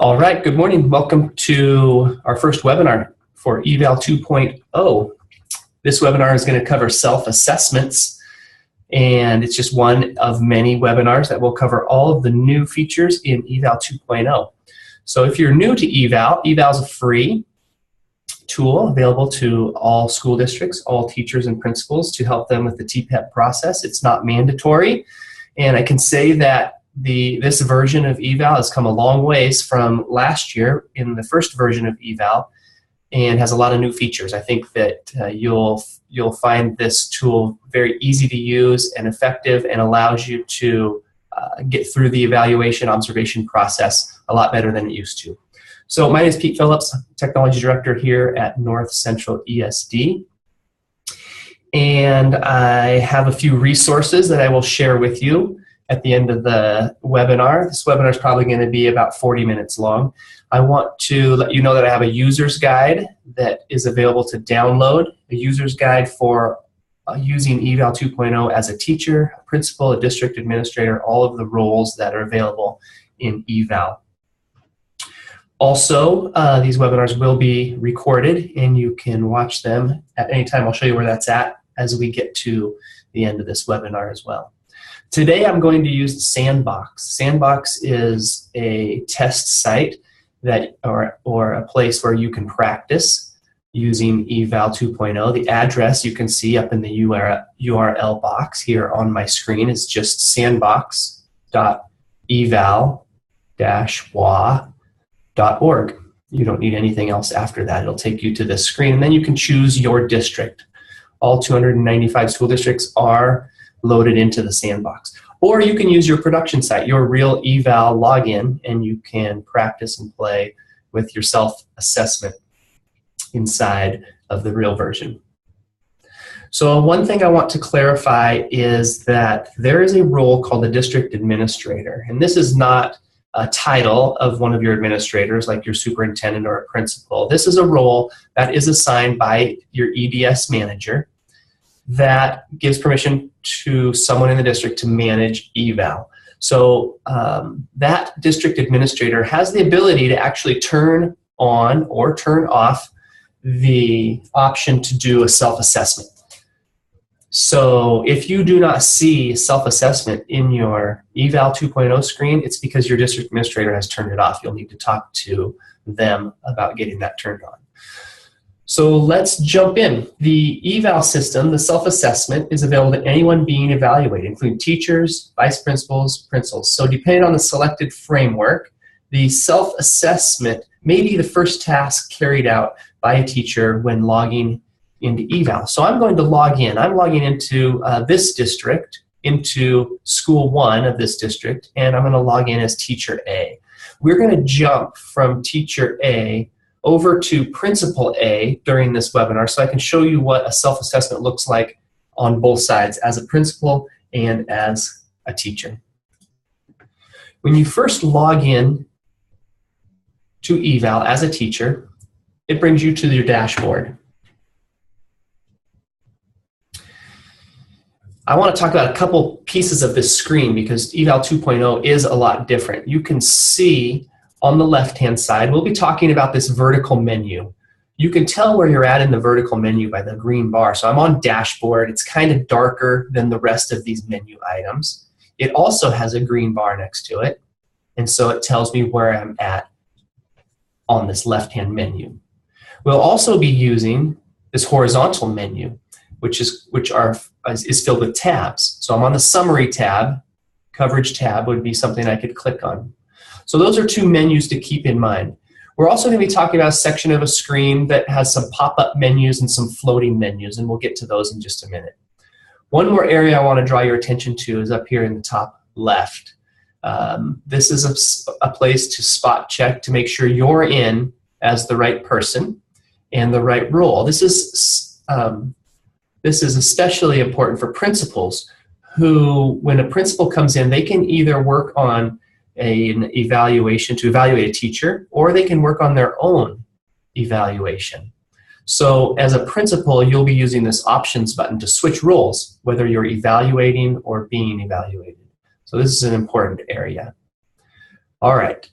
All right, good morning. Welcome to our first webinar for eVAL 2.0. This webinar is going to cover self-assessments, and it's just one of many webinars that will cover all of the new features in eVAL 2.0. So if you're new to eVAL, eVAL is a free tool available to all school districts, all teachers and principals to help them with the TPEP process. It's not mandatory, and I can say that this version of eVAL has come a long ways from last year in the first version of eVAL and has a lot of new features. I think that you'll find this tool very easy to use and effective and allows you to get through the evaluation observation process a lot better than it used to. So my name is Pete Phillips, Technology Director here at North Central ESD. And I have a few resources that I will share with you at the end of the webinar. This webinar is probably going to be about 40 minutes long. I want to let you know that I have a user's guide that is available to download, a user's guide for using eVAL 2.0 as a teacher, a principal, a district administrator, all of the roles that are available in eVAL. Also, these webinars will be recorded and you can watch them at any time. I'll show you where that's at as we get to the end of this webinar as well. Today I'm going to use Sandbox. Sandbox is a test site that, or a place where you can practice using eVAL 2.0. The address you can see up in the URL box here on my screen is just sandbox.eval-wa.org. You don't need anything else after that. It'll take you to this screen, and then you can choose your district. All 295 school districts are loaded into the Sandbox. Or you can use your production site, your real eVAL login, and you can practice and play with your self-assessment inside of the real version. So one thing I want to clarify is that there is a role called the district administrator, and this is not a title of one of your administrators like your superintendent or a principal. This is a role that is assigned by your EDS manager that gives permission to someone in the district to manage eVAL. So that district administrator has the ability to actually turn on or turn off the option to do a self-assessment. So if you do not see self-assessment in your eVAL 2.0 screen, it's because your district administrator has turned it off. You'll need to talk to them about getting that turned on. So let's jump in. The eVAL system, the self-assessment, is available to anyone being evaluated, including teachers, vice principals, principals. So depending on the selected framework, the self-assessment may be the first task carried out by a teacher when logging into eVAL. So I'm going to log in. I'm logging into this district, into school 1 of this district, and I'm going to log in as teacher A. We're going to jump from teacher A over to Principal A during this webinar so I can show you what a self-assessment looks like on both sides, as a principal and as a teacher. When you first log in to eVAL as a teacher, it brings you to your dashboard. I want to talk about a couple pieces of this screen because eVAL 2.0 is a lot different. You can see on the left-hand side, we'll be talking about this vertical menu. You can tell where you're at in the vertical menu by the green bar. So I'm on dashboard. It's kind of darker than the rest of these menu items. It also has a green bar next to it, and so it tells me where I'm at on this left-hand menu. We'll also be using this horizontal menu, which is filled with tabs. So I'm on the summary tab. Coverage tab would be something I could click on. So those are two menus to keep in mind. We're also going to be talking about a section of a screen that has some pop-up menus and some floating menus, and we'll get to those in just a minute. One more area I want to draw your attention to is up here in the top left. This is a place to spot check to make sure you're in as the right person and the right role. This is especially important for principals who, when a principal comes in, they can either work on an evaluation to evaluate a teacher, or they can work on their own evaluation. So as a principal, you'll be using this options button to switch roles, whether you're evaluating or being evaluated. So this is an important area. All right.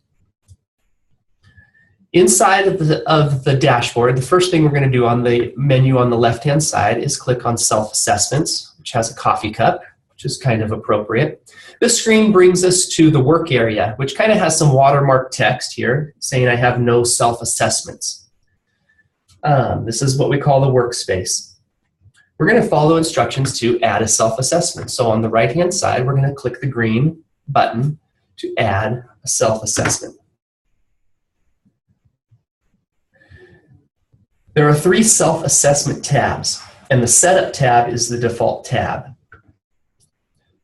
Inside of the dashboard, the first thing we're going to do on the menu on the left-hand side is click on Self-Assessments, which has a coffee cup, which is kind of appropriate. This screen brings us to the work area, which kind of has some watermark text here saying I have no self-assessments. This is what we call the workspace. We're going to follow instructions to add a self-assessment. So on the right-hand side, we're going to click the green button to add a self-assessment. There are 3 self-assessment tabs, and the Setup tab is the default tab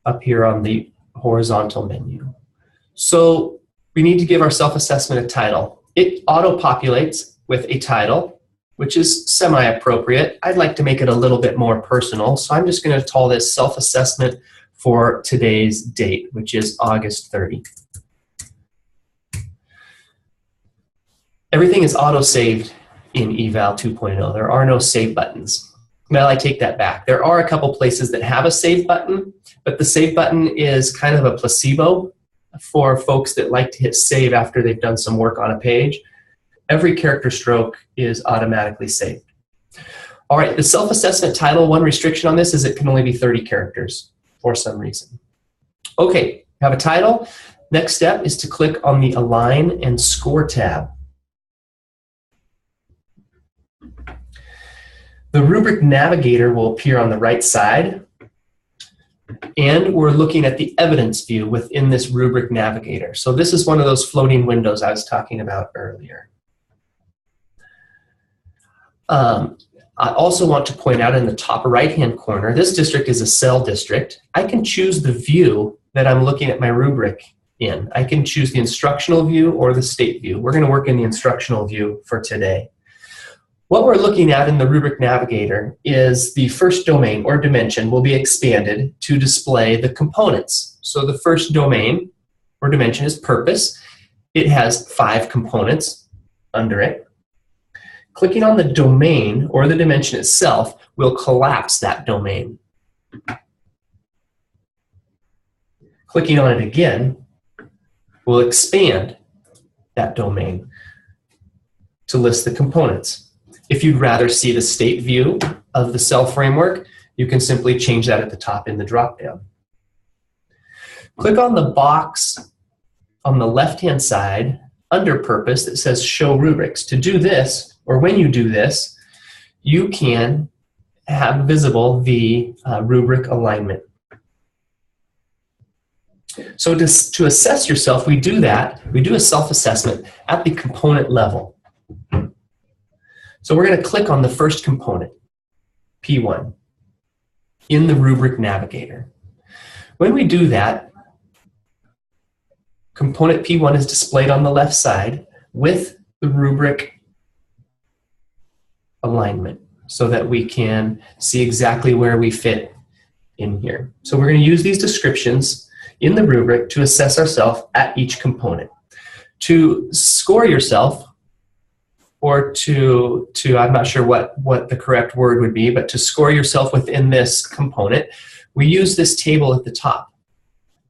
up here on the horizontal menu. So we need to give our self-assessment a title. It auto-populates with a title, which is semi-appropriate. I'd like to make it a little bit more personal, so I'm just going to call this self-assessment for today's date, which is August 30. Everything is auto-saved in eVAL 2.0. There are no save buttons. Well, I take that back. There are a couple places that have a save button, but the save button is kind of a placebo for folks that like to hit save after they've done some work on a page. Every character stroke is automatically saved. All right, the self-assessment title, one restriction on this is it can only be 30 characters for some reason. Okay, have a title. Next step is to click on the Align and Score tab. The rubric navigator will appear on the right side, and we're looking at the evidence view within this rubric navigator. So this is one of those floating windows I was talking about earlier. I also want to point out in the top right-hand corner, this district is a cell district. I can choose the view that I'm looking at my rubric in. I can choose the instructional view or the state view. We're going to work in the instructional view for today. What we're looking at in the rubric navigator is the first domain or dimension will be expanded to display the components. So the first domain or dimension is purpose. It has 5 components under it. Clicking on the domain or the dimension itself will collapse that domain. Clicking on it again will expand that domain to list the components. If you'd rather see the state view of the cell framework, you can simply change that at the top in the dropdown. Click on the box on the left-hand side under Purpose that says Show Rubrics. To do this, or when you do this, you can have visible the rubric alignment. So to assess yourself, we do a self-assessment at the component level. So we're going to click on the first component, P1, in the rubric navigator. When we do that, component P1 is displayed on the left side with the rubric alignment so that we can see exactly where we fit in here. So we're going to use these descriptions in the rubric to assess ourselves at each component. To score yourself, or to I'm not sure what the correct word would be, but to score yourself within this component, we use this table at the top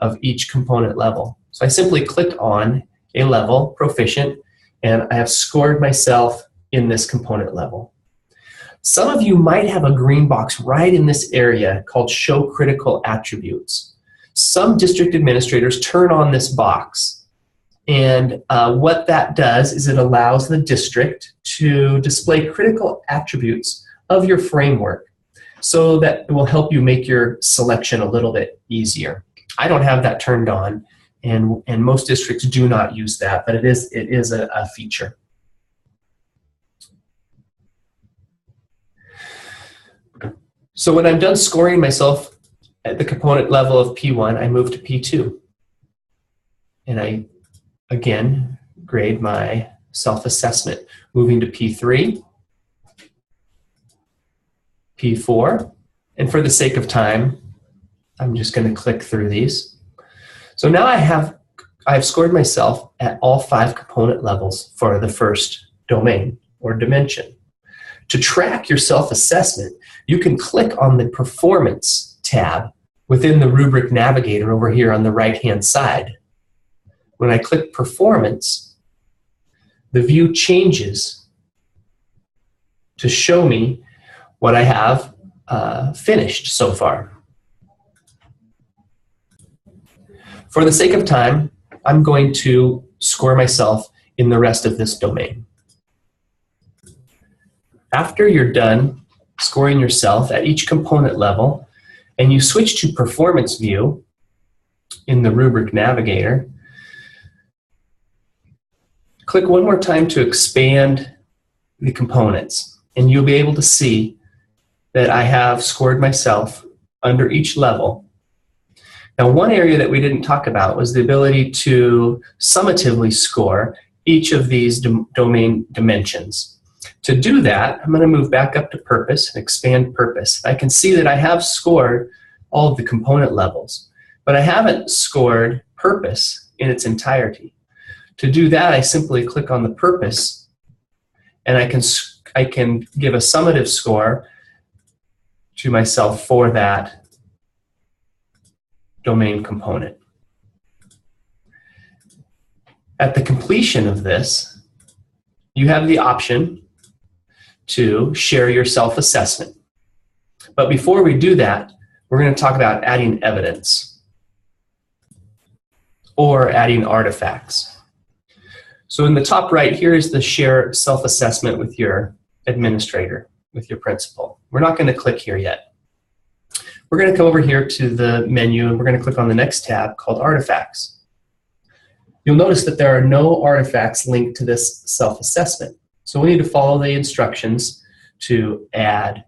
of each component level. So I simply click on a level, proficient, and I have scored myself in this component level. Some of you might have a green box right in this area called Show Critical Attributes. Some district administrators turn on this box. And what that does is it allows the district to display critical attributes of your framework so that it will help you make your selection a little bit easier. I don't have that turned on, and most districts do not use that, but it is a feature. So when I'm done scoring myself at the component level of P1, I move to P2. And I again grade my self-assessment, moving to P3, P4, and for the sake of time, I'm just going to click through these. So now I've scored myself at all 5 component levels for the first domain or dimension. To track your self-assessment, you can click on the Performance tab within the rubric navigator over here on the right-hand side. When I click Performance, the view changes to show me what I have finished so far. For the sake of time, I'm going to score myself in the rest of this domain. After you're done scoring yourself at each component level, and you switch to Performance View in the Rubric Navigator, click one more time to expand the components, and you'll be able to see that I have scored myself under each level. Now, one area that we didn't talk about was the ability to summatively score each of these domain dimensions. To do that, I'm going to move back up to Purpose and expand Purpose. I can see that I have scored all of the component levels, but I haven't scored Purpose in its entirety. To do that, I simply click on the Purpose, and I can give a summative score to myself for that domain component. At the completion of this, you have the option to share your self-assessment. But before we do that, we're going to talk about adding evidence or adding artifacts. So in the top right, here is the share self-assessment with your administrator, with your principal. We're not going to click here yet. We're going to come over here to the menu, and we're going to click on the next tab called Artifacts. You'll notice that there are no artifacts linked to this self-assessment. So we need to follow the instructions to add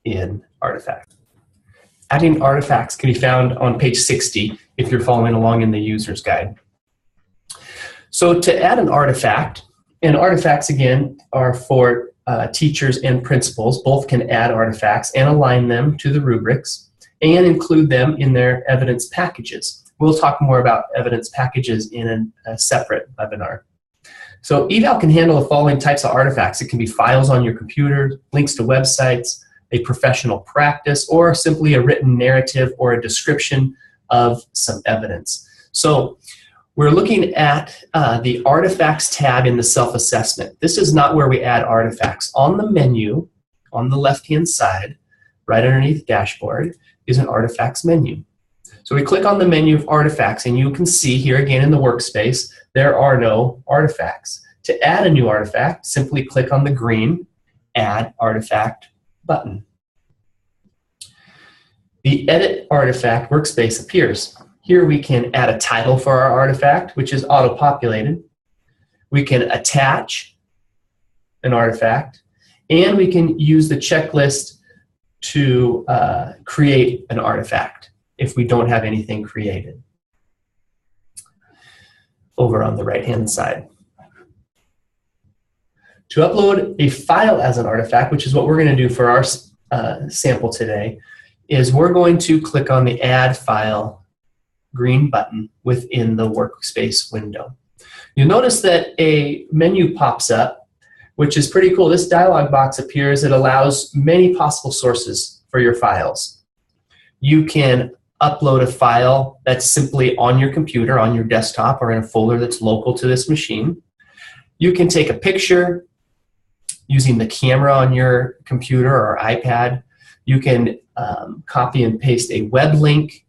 in artifacts. Adding artifacts can be found on page 60 if you're following along in the user's guide. So to add an artifact, and artifacts again are for teachers and principals. Both can add artifacts and align them to the rubrics and include them in their evidence packages. We'll talk more about evidence packages in a separate webinar. So eVAL can handle the following types of artifacts. It can be files on your computer, links to websites, a professional practice, or simply a written narrative or a description of some evidence. So we're looking at the Artifacts tab in the Self-Assessment. This is not where we add artifacts. On the menu, on the left-hand side, right underneath Dashboard, is an Artifacts menu. So we click on the menu of Artifacts, and you can see here again in the workspace, there are no artifacts. To add a new artifact, simply click on the green Add Artifact button. The Edit Artifact workspace appears. Here we can add a title for our artifact, which is auto-populated. We can attach an artifact, and we can use the checklist to create an artifact if we don't have anything created over on the right-hand side. To upload a file as an artifact, which is what we're going to do for our sample today, is we're going to click on the Add File green button within the workspace window. You'll notice that a menu pops up, which is pretty cool. This dialog box appears. It allows many possible sources for your files. You can upload a file that's simply on your computer, on your desktop, or in a folder that's local to this machine. You can take a picture using the camera on your computer or iPad. You can copy and paste a web link.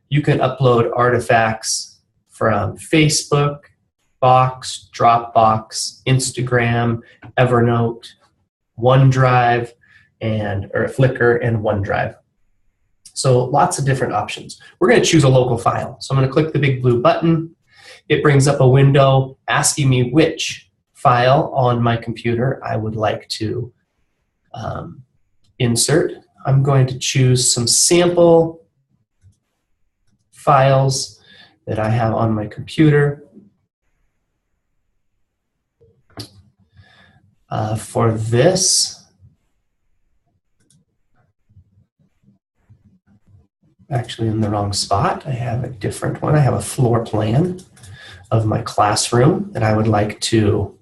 You can upload artifacts from Facebook, Box, Dropbox, Instagram, Evernote, OneDrive, or Flickr, and OneDrive. So lots of different options. We're going to choose a local file. So I'm going to click the big blue button. It brings up a window asking me which file on my computer I would like to insert. I'm going to choose some sample files that I have on my computer. For this, actually in the wrong spot. I have a different one. I have a floor plan of my classroom that I would like to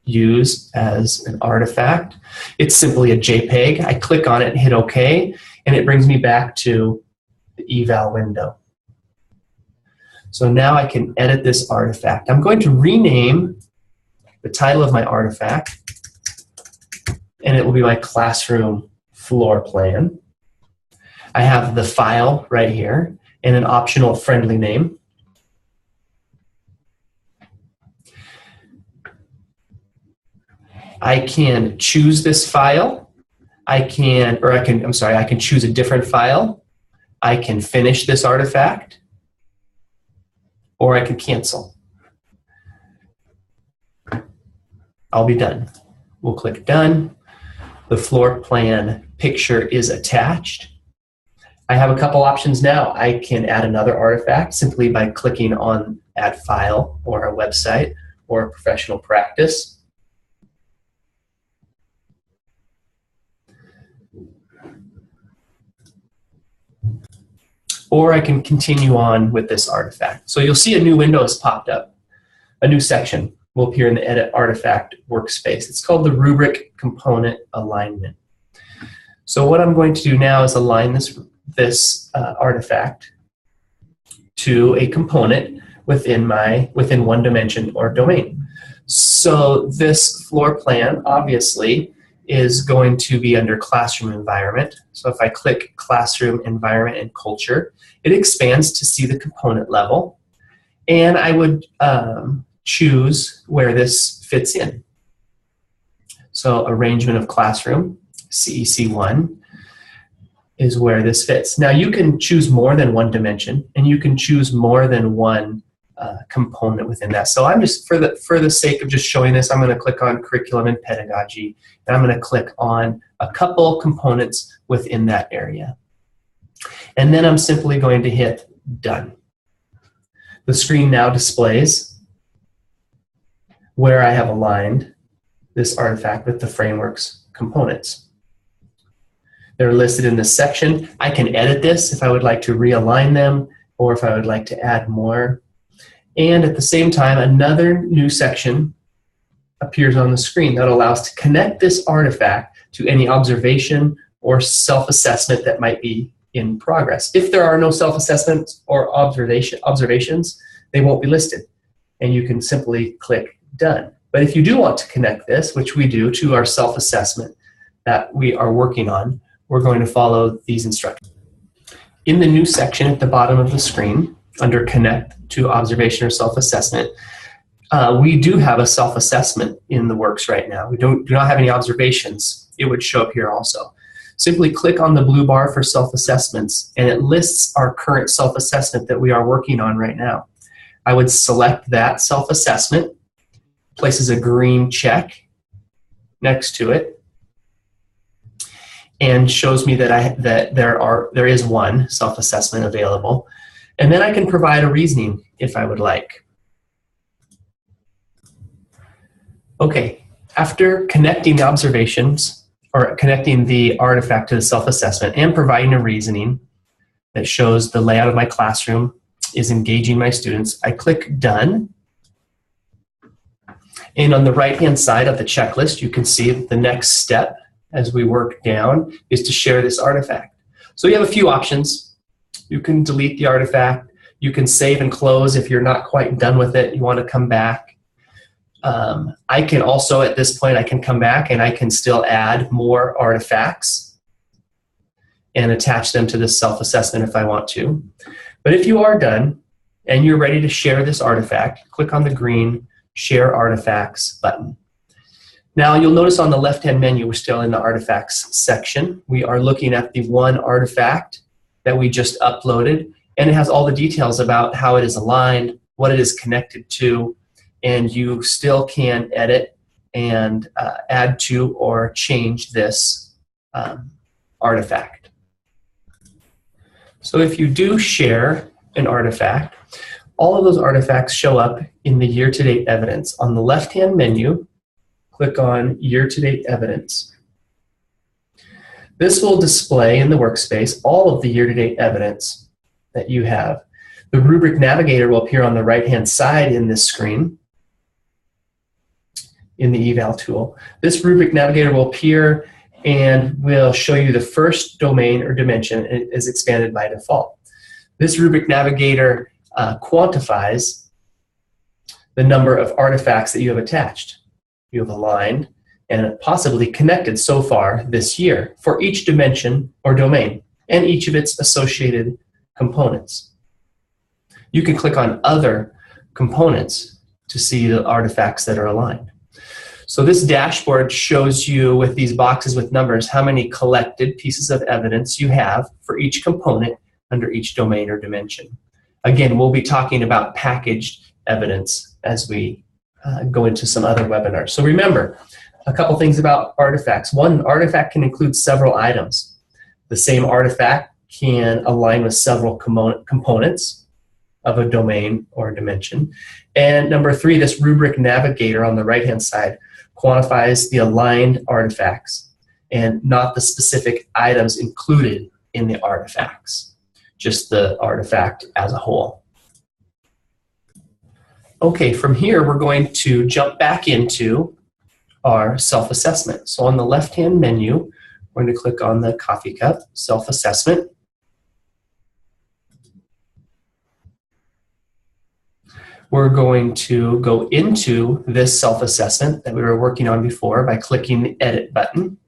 use as an artifact. It's simply a JPEG. I click on it and hit OK, and it brings me back to the eVAL window. So now I can edit this artifact. I'm going to rename the title of my artifact, and it will be my classroom floor plan. I have the file right here and an optional friendly name. I can choose this file. I can choose a different file. I can finish this artifact, or I can cancel. I'll be done. We'll click done. The floor plan picture is attached. I have a couple options now. I can add another artifact simply by clicking on add file or a website or a professional practice. Or I can continue on with this artifact. So you'll see a new window has popped up. A new section will appear in the Edit Artifact workspace. It's called the Rubric Component Alignment. So what I'm going to do now is align this artifact to a component within one dimension or domain. So this floor plan obviously is going to be under Classroom Environment. So if I click Classroom Environment and Culture, it expands to see the component level, and I would choose where this fits in. So Arrangement of Classroom, CEC1, is where this fits. Now you can choose more than one dimension, and you can choose more than one component within that. So I'm just, for the sake of just showing this, I'm going to click on Curriculum and Pedagogy, and I'm going to click on a couple components within that area. And then I'm simply going to hit Done. The screen now displays where I have aligned this artifact with the framework's components. They're listed in this section. I can edit this if I would like to realign them or if I would like to add more. And at the same time, another new section appears on the screen that allows to connect this artifact to any observation or self-assessment that might be in progress. If there are no self-assessments or observations, they won't be listed. And you can simply click Done. But if you do want to connect this, which we do, to our self-assessment that we are working on, we're going to follow these instructions. In the new section at the bottom of the screen, under Connect to Observation or Self-Assessment, we do have a self-assessment in the works right now. We do not have any observations. It would show up here also. Simply click on the blue bar for self-assessments, and it lists our current self-assessment that we are working on right now. I would select that self-assessment, places a green check next to it, and shows me that there is one self-assessment available. And then I can provide a reasoning if I would like. Okay, after connecting the observations, or connecting the artifact to the self-assessment and providing a reasoning that shows the layout of my classroom is engaging my students, I click Done. And on the right-hand side of the checklist, you can see the next step as we work down is to share this artifact. So you have a few options. You can delete the artifact. You can save and close if you're not quite done with it. You want to come back. I can also, at this point, I can come back and I can still add more artifacts and attach them to this self-assessment if I want to. But if you are done and you're ready to share this artifact, click on the green Share Artifacts button. Now you'll notice on the left-hand menu, we're still in the Artifacts section. We are looking at the one artifact that we just uploaded, and it has all the details about how it is aligned, what it is connected to, and you still can edit and add to or change this artifact. So if you do share an artifact, all of those artifacts show up in the year-to-date evidence. On the left-hand menu, click on Year-to-Date Evidence. This will display in the workspace all of the year-to-date evidence that you have. The rubric navigator will appear on the right-hand side in this screen in the eVAL tool. This rubric navigator will appear and will show you the first domain or dimension. It is expanded by default. This rubric navigator quantifies the number of artifacts that you have attached. you have aligned and possibly connected so far this year for each dimension or domain and each of its associated components. You can click on Other Components to see the artifacts that are aligned. So this dashboard shows you with these boxes with numbers how many collected pieces of evidence you have for each component under each domain or dimension. Again, we'll be talking about packaged evidence as we go into some other webinars. So remember, a couple things about artifacts. One, an artifact can include several items. The same artifact can align with several components of a domain or dimension. And number three, this rubric navigator on the right-hand side quantifies the aligned artifacts and not the specific items included in the artifacts, just the artifact as a whole. Okay, from here we're going to jump back into our self-assessment. So on the left-hand menu, we're going to click on the coffee cup, self-assessment. We're going to go into this self-assessment that we were working on before by clicking the Edit button.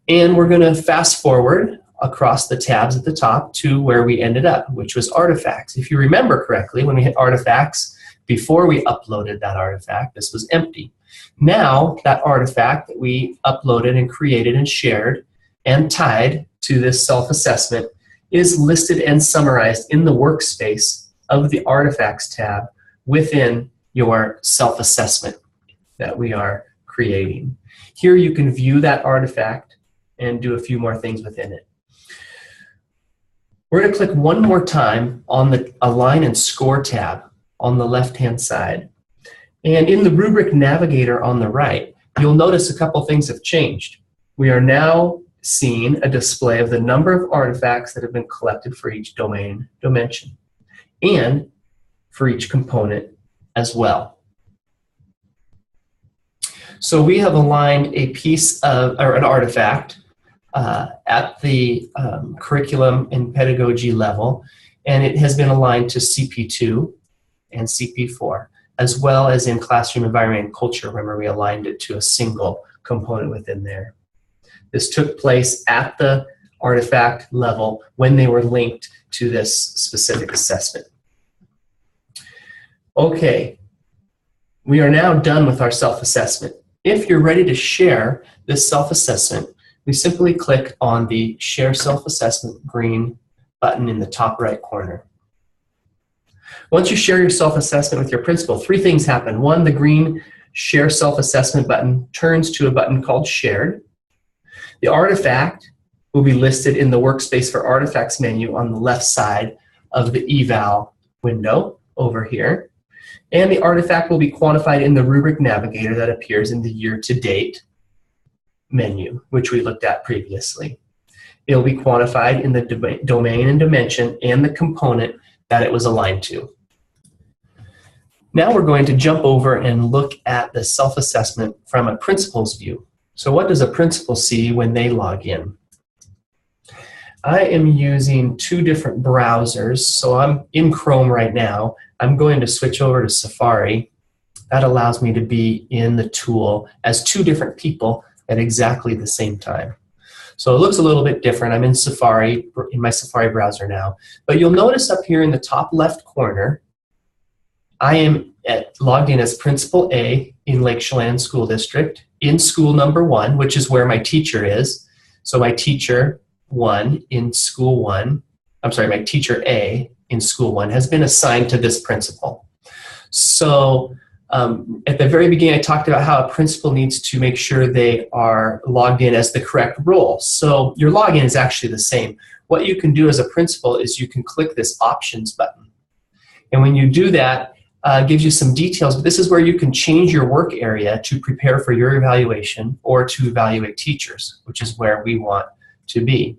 And we're going to fast forward across the tabs at the top to where we ended up, which was artifacts. If you remember correctly, when we hit artifacts, before we uploaded that artifact, this was empty. Now, that artifact that we uploaded and created and shared and tied to this self-assessment is listed and summarized in the workspace of the Artifacts tab within your self-assessment that we are creating. Here you can view that artifact and do a few more things within it. We're going to click one more time on the Align and Score tab on the left-hand side. And in the rubric navigator on the right, you'll notice a couple things have changed. We are now seeing a display of the number of artifacts that have been collected for each domain dimension and for each component as well. So we have aligned a piece of, or an artifact at the curriculum and pedagogy level, and it has been aligned to CP2 and CP4, as well as in classroom environment and culture. Remember, we aligned it to a single component within there. This took place at the artifact level when they were linked to this specific assessment. Okay, we are now done with our self-assessment. If you're ready to share this self-assessment, we simply click on the Share Self-Assessment green button in the top right corner. Once you share your self-assessment with your principal, three things happen. One, the green Share Self-Assessment button turns to a button called Shared. The artifact will be listed in the Workspace for Artifacts menu on the left side of the eVAL window over here. And the artifact will be quantified in the rubric navigator that appears in the year-to-date menu, which we looked at previously. It will be quantified in the domain and dimension and the component that it was aligned to. Now we're going to jump over and look at the self-assessment from a principal's view. So what does a principal see when they log in? I am using two different browsers, so I'm in Chrome right now. I'm going to switch over to Safari. That allows me to be in the tool as two different people at exactly the same time. So it looks a little bit different. I'm in Safari, in my Safari browser now. But you'll notice up here in the top left corner, I am logged in as Principal A in Lake Chelan School District in school number 1, which is where my teacher is. So my teacher 1 in school 1, I'm sorry, my teacher A in school 1 has been assigned to this principal. So at the very beginning, I talked about how a principal needs to make sure they are logged in as the correct role. So your login is actually the same. What you can do as a principal is you can click this Options button. And when you do that, it gives you some details, but this is where you can change your work area to prepare for your evaluation or to evaluate teachers, which is where we want to be.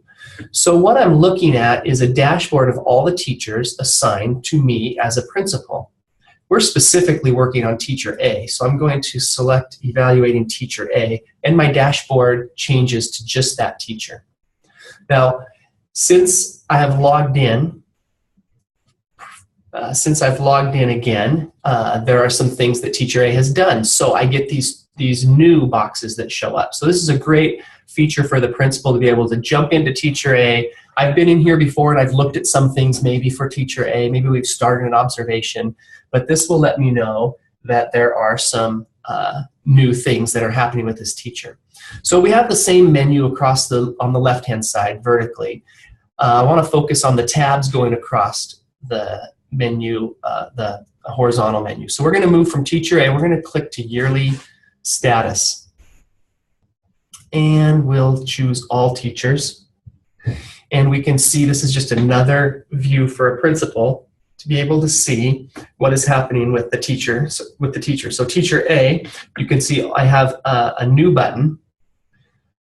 So what I'm looking at is a dashboard of all the teachers assigned to me as a principal. We're specifically working on teacher A, so I'm going to select evaluating teacher A, and my dashboard changes to just that teacher. Now, since I have logged in, again, there are some things that Teacher A has done. So I get these new boxes that show up. So this is a great feature for the principal to be able to jump into Teacher A. I've been in here before and I've looked at some things maybe for Teacher A. Maybe we've started an observation, but this will let me know that there are some new things that are happening with this teacher. So we have the same menu across on the left-hand side vertically. I want to focus on the tabs going across the menu, the horizontal menu. So we're going to move from Teacher A, we're going to click to Yearly Status. And we'll choose All Teachers. And we can see this is just another view for a principal to be able to see what is happening with the teacher. So Teacher A, you can see I have a new button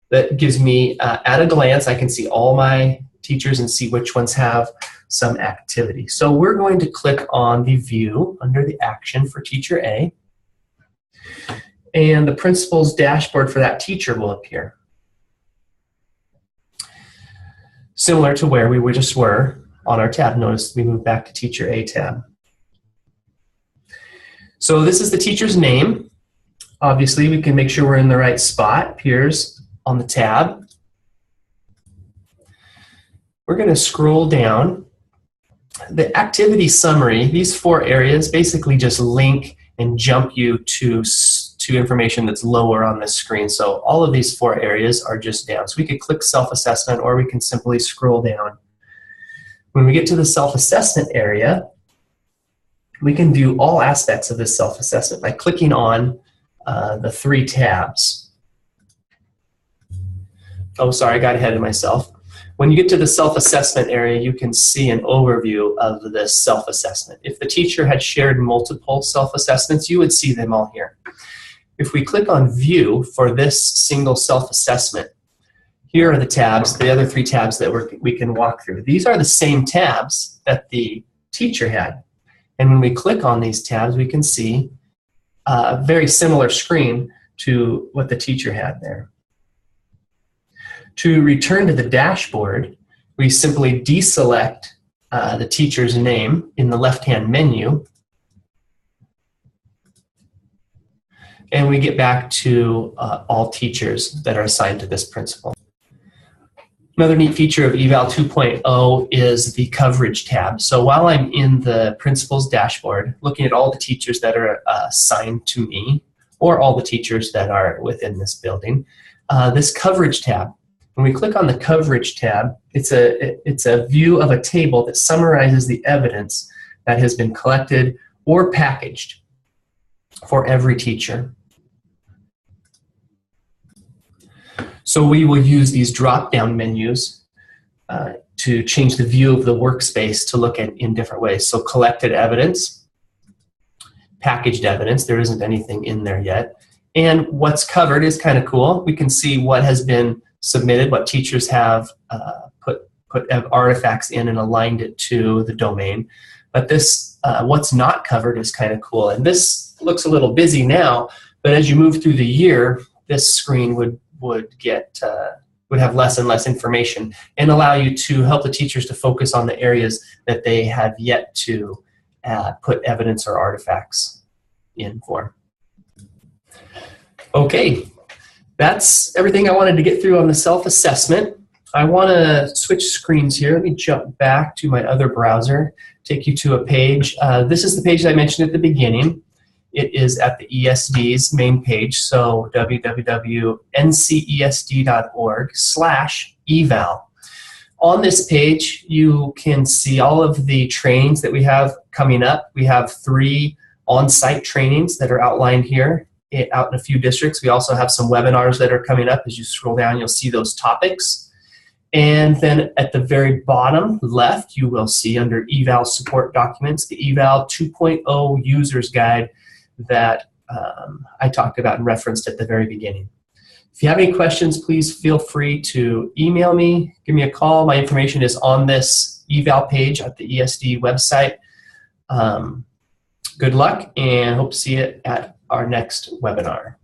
that gives me, at a glance, I can see all my teachers and see which ones have some activity. So we're going to click on the view under the action for Teacher A, and the principal's dashboard for that teacher will appear. Similar to where we just were on our tab. Notice we moved back to Teacher A tab. So this is the teacher's name. Obviously, we can make sure we're in the right spot. Appears on the tab. We're going to scroll down. The activity summary, these 4 areas basically just link and jump you to information that's lower on the screen. So all of these 4 areas are just down. So we could click self-assessment, or we can simply scroll down. When we get to the self-assessment area, we can do all aspects of this self-assessment by clicking on the 3 tabs. Oh, sorry, I got ahead of myself. When you get to the self-assessment area, you can see an overview of this self-assessment. If the teacher had shared multiple self-assessments, you would see them all here. If we click on View for this single self-assessment, here are the tabs, the other 3 tabs that we can walk through. These are the same tabs that the teacher had. And when we click on these tabs, we can see a very similar screen to what the teacher had there. To return to the dashboard, we simply deselect the teacher's name in the left-hand menu, and we get back to all teachers that are assigned to this principal. Another neat feature of eVAL 2.0 is the coverage tab. So while I'm in the principal's dashboard, looking at all the teachers that are assigned to me, or all the teachers that are within this building, this coverage tab, when we click on the coverage tab, it's a view of a table that summarizes the evidence that has been collected or packaged for every teacher. So we will use these drop-down menus to change the view of the workspace to look at in different ways. So collected evidence, packaged evidence, there isn't anything in there yet. And what's covered is kind of cool. We can see what has been submitted, what teachers have put artifacts in and aligned it to the domain. But this, what's not covered is kind of cool. And this looks a little busy now, but as you move through the year, this screen would have less and less information and allow you to help the teachers to focus on the areas that they have yet to put evidence or artifacts in for. Okay, that's everything I wanted to get through on the self-assessment. I want to switch screens here. Let me jump back to my other browser, take you to a page. This is the page that I mentioned at the beginning. It is at the ESD's main page, so www.ncesd.org/eval. On this page, you can see all of the trainings that we have coming up. We have 3 on-site trainings that are outlined here out in a few districts. We also have some webinars that are coming up. As you scroll down, you'll see those topics. And then at the very bottom left, you will see under eVAL support documents, the eVAL 2.0 user's guide that I talked about and referenced at the very beginning. If you have any questions, please feel free to email me, give me a call. My information is on this eVAL page at the ESD website. Good luck, and hope to see you at our next webinar.